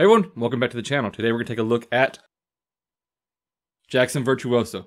Hey everyone, welcome back to the channel. Today we're going to take a look at Jackson Virtouso.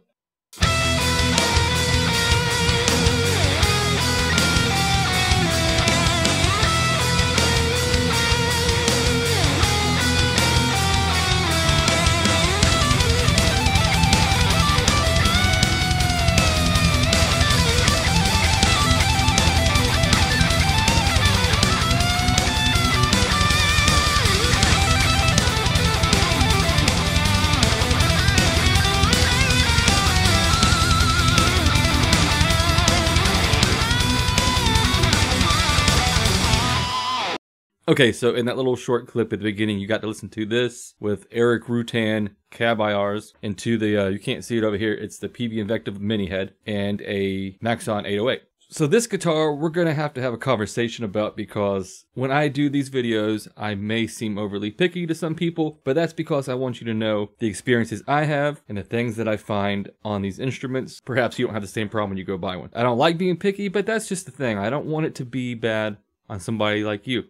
Okay, so in that little short clip at the beginning, you got to listen to this with Eric Rutan cab IRs, and to the, you can't see it over here, it's the PV Invective mini head and a Maxon 808. So this guitar, we're going to have a conversation about, because when I do these videos, I may seem overly picky to some people, but that's because I want you to know the experiences I have and the things that I find on these instruments. Perhaps you don't have the same problem when you go buy one. I don't like being picky, but that's just the thing. I don't want it to be bad on somebody like you.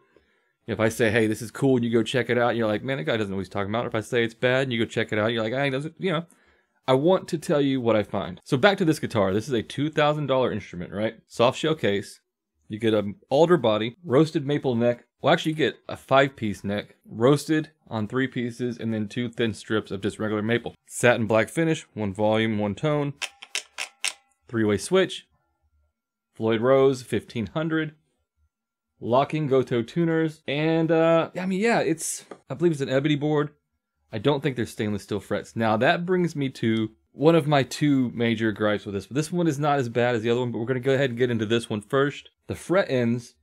If I say, hey, this is cool, and you go check it out, and you're like, man, that guy doesn't know what he's talking about. If I say it's bad, and you go check it out, and you're like, ah, he doesn't, you know. I want to tell you what I find. So back to this guitar. This is a $2,000 instrument, right? Soft shell case. You get an alder body, roasted maple neck. Well, actually, you get a 5-piece neck, roasted on 3 pieces, and then 2 thin strips of just regular maple. Satin black finish, 1 volume, 1 tone. 3-way switch. Floyd Rose, 1500. Locking Goto tuners, and I mean, yeah, I believe it's an ebony board. I don't think there's stainless steel frets. Now that brings me to one of my 2 major gripes with this, but this one is not as bad as the other one, but we're going to go ahead and get into this one first. The fret ends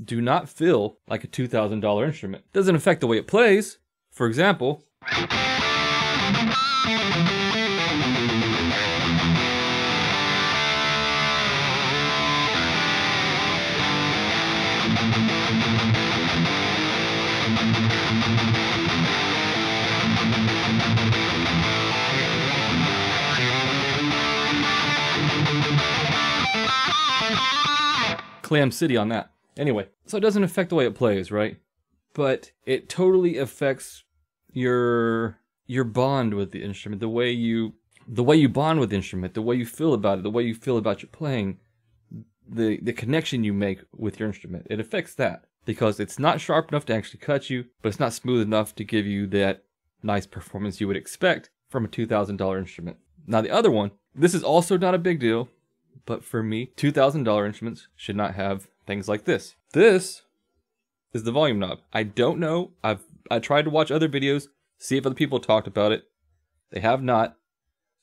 do not feel like a $2,000 instrument. It doesn't affect the way it plays. For example, Clam City on that. Anyway, so it doesn't affect the way it plays, right? But it totally affects your bond with the instrument, the way you bond with the instrument, the way you feel about it, the way you feel about your playing, the connection you make with your instrument. It affects that because it's not sharp enough to actually cut you, but it's not smooth enough to give you that nice performance you would expect from a $2,000 instrument. Now the other one, this is also not a big deal. But for me, $2,000 instruments should not have things like this. This is the volume knob. I don't know. I tried to watch other videos, see if other people talked about it. They have not.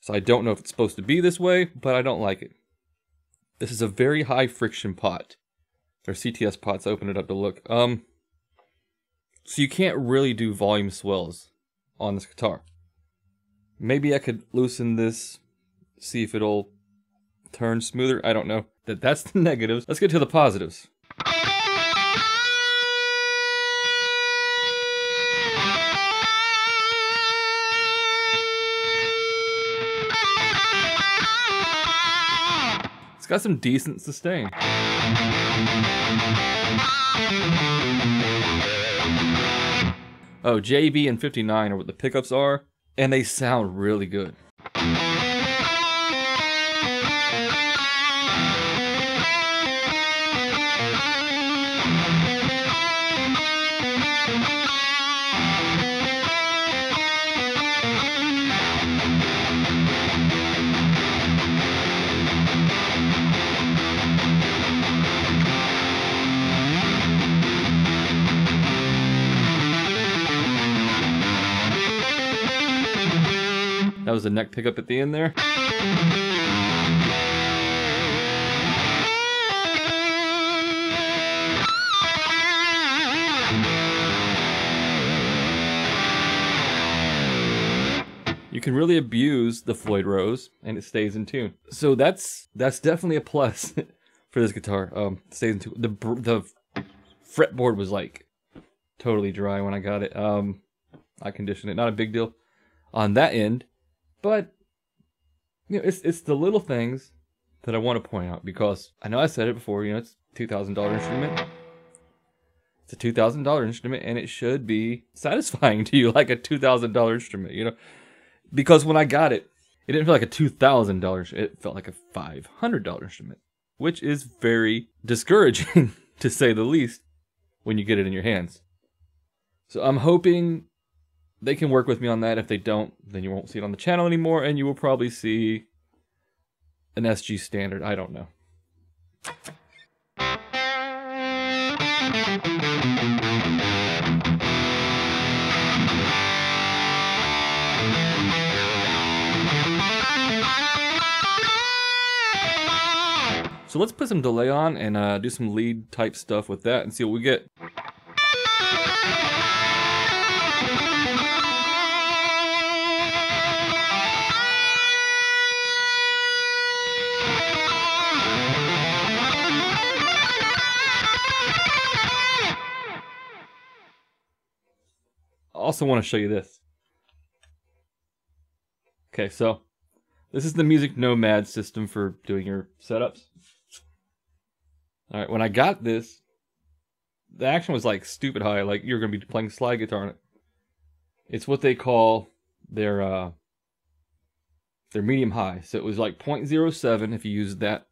So I don't know if it's supposed to be this way, but I don't like it. This is a very high friction pot. Their CTS pots, open it up to look. So you can't really do volume swells on this guitar. Maybe I could loosen this, see if it'll turn smoother. I don't know. That's the negatives. Let's get to the positives. It's got some decent sustain. Oh, JB and 59 are what the pickups are, and they sound really good. That was a neck pickup at the end there. You can really abuse the Floyd Rose and it stays in tune. So that's definitely a plus for this guitar. It stays in tune. The fretboard was like totally dry when I got it. I conditioned it, not a big deal on that end. But, you know, it's the little things that I want to point out, because I know I said it before, you know, it's a $2,000 instrument. It's a $2,000 instrument, and it should be satisfying to you like a $2,000 instrument, you know? Because when I got it, it didn't feel like a $2,000, it felt like a $500 instrument, which is very discouraging, to say the least, when you get it in your hands. So I'm hoping they can work with me on that. If they don't, then you won't see it on the channel anymore, and you will probably see an SG standard. I don't know. So let's put some delay on and do some lead type stuff with that and see what we get. I also want to show you this. Okay, so this is the Music Nomad system for doing your setups. Alright, when I got this, the action was like stupid high, like you're going to be playing slide guitar on it. It's what they call their medium high. So it was like 0.07 if you use that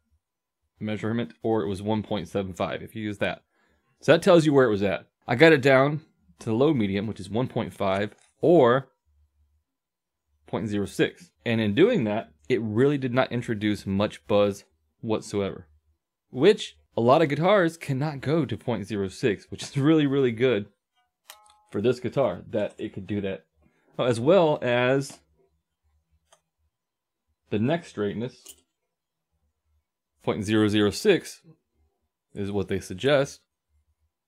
measurement, or it was 1.75 if you use that. So that tells you where it was at. I got it down to the low medium, which is 1.5 or 0.06. And in doing that, it really did not introduce much buzz whatsoever, which a lot of guitars cannot go to 0.06, which is really, really good for this guitar that it could do that. As well as the neck straightness, 0.006 is what they suggest.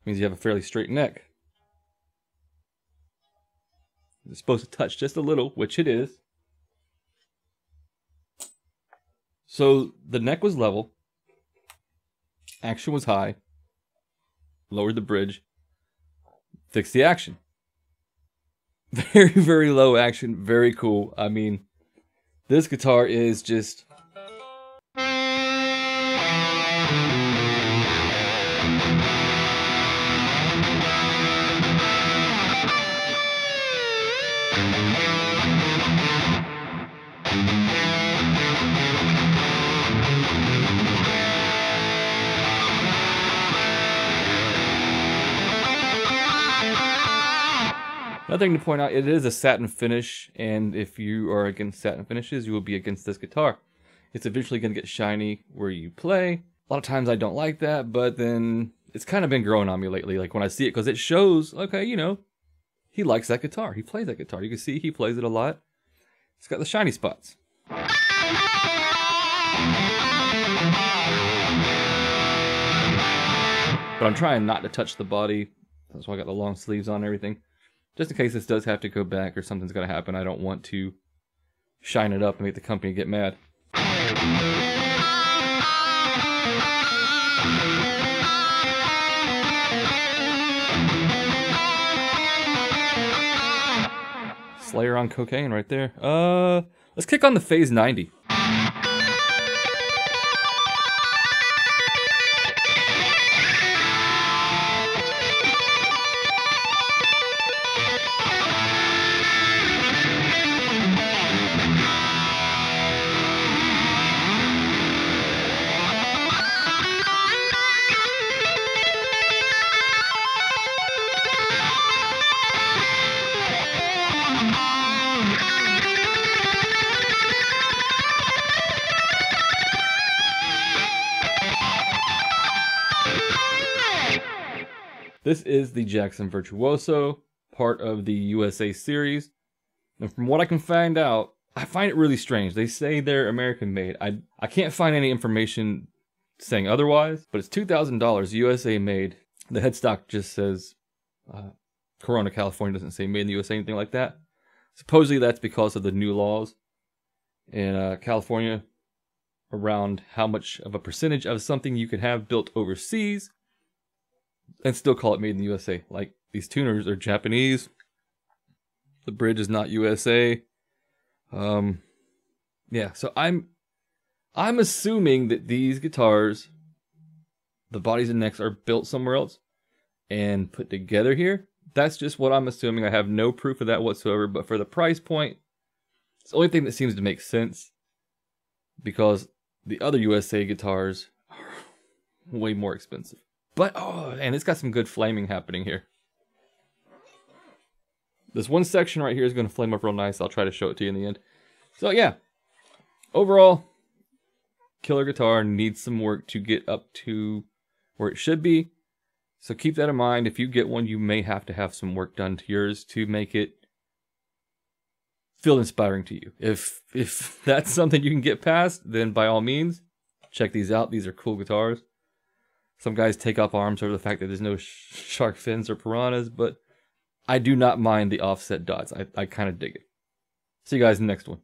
Means you have a fairly straight neck. It's supposed to touch just a little, which it is. So the neck was level. Action was high. Lowered the bridge. Fixed the action. Very, very low action. Very cool. I mean, this guitar is just... Another thing to point out, it is a satin finish, and if you are against satin finishes, you will be against this guitar. It's eventually going to get shiny where you play. A lot of times I don't like that, but then it's kind of been growing on me lately, like when I see it, because it shows, okay, you know, he likes that guitar. He plays that guitar. You can see he plays it a lot. It's got the shiny spots. But I'm trying not to touch the body. That's why I got the long sleeves on and everything. Just in case this does have to go back or something's going to happen, I don't want to shine it up and make the company get mad. Slayer on cocaine right there. Let's kick on the Phase 90. This is the Jackson Virtuoso, part of the USA series. And from what I can find out, I find it really strange. They say they're American made. I can't find any information saying otherwise, but it's $2,000 USA made. The headstock just says Corona, California, doesn't say made in the USA, anything like that. Supposedly that's because of the new laws in California around how much of a percentage of something you could have built overseas and still call it made in the USA. Like, these tuners are Japanese. The bridge is not USA. Yeah, so I'm assuming that these guitars, the bodies and necks, are built somewhere else. and put together here. That's just what I'm assuming. I have no proof of that whatsoever, but for the price point, it's the only thing that seems to make sense, because the other USA guitars are way more expensive. But, oh, and it's got some good flaming happening here. This one section right here is going to flame up real nice. I'll try to show it to you in the end. So yeah, overall, killer guitar, needs some work to get up to where it should be. So keep that in mind. If you get one, you may have to have some work done to yours to make it feel inspiring to you. If that's something you can get past, then by all means, check these out. These are cool guitars. Some guys take up arms over the fact that there's no shark fins or piranhas, but I do not mind the offset dots. I kind of dig it. See you guys in the next one.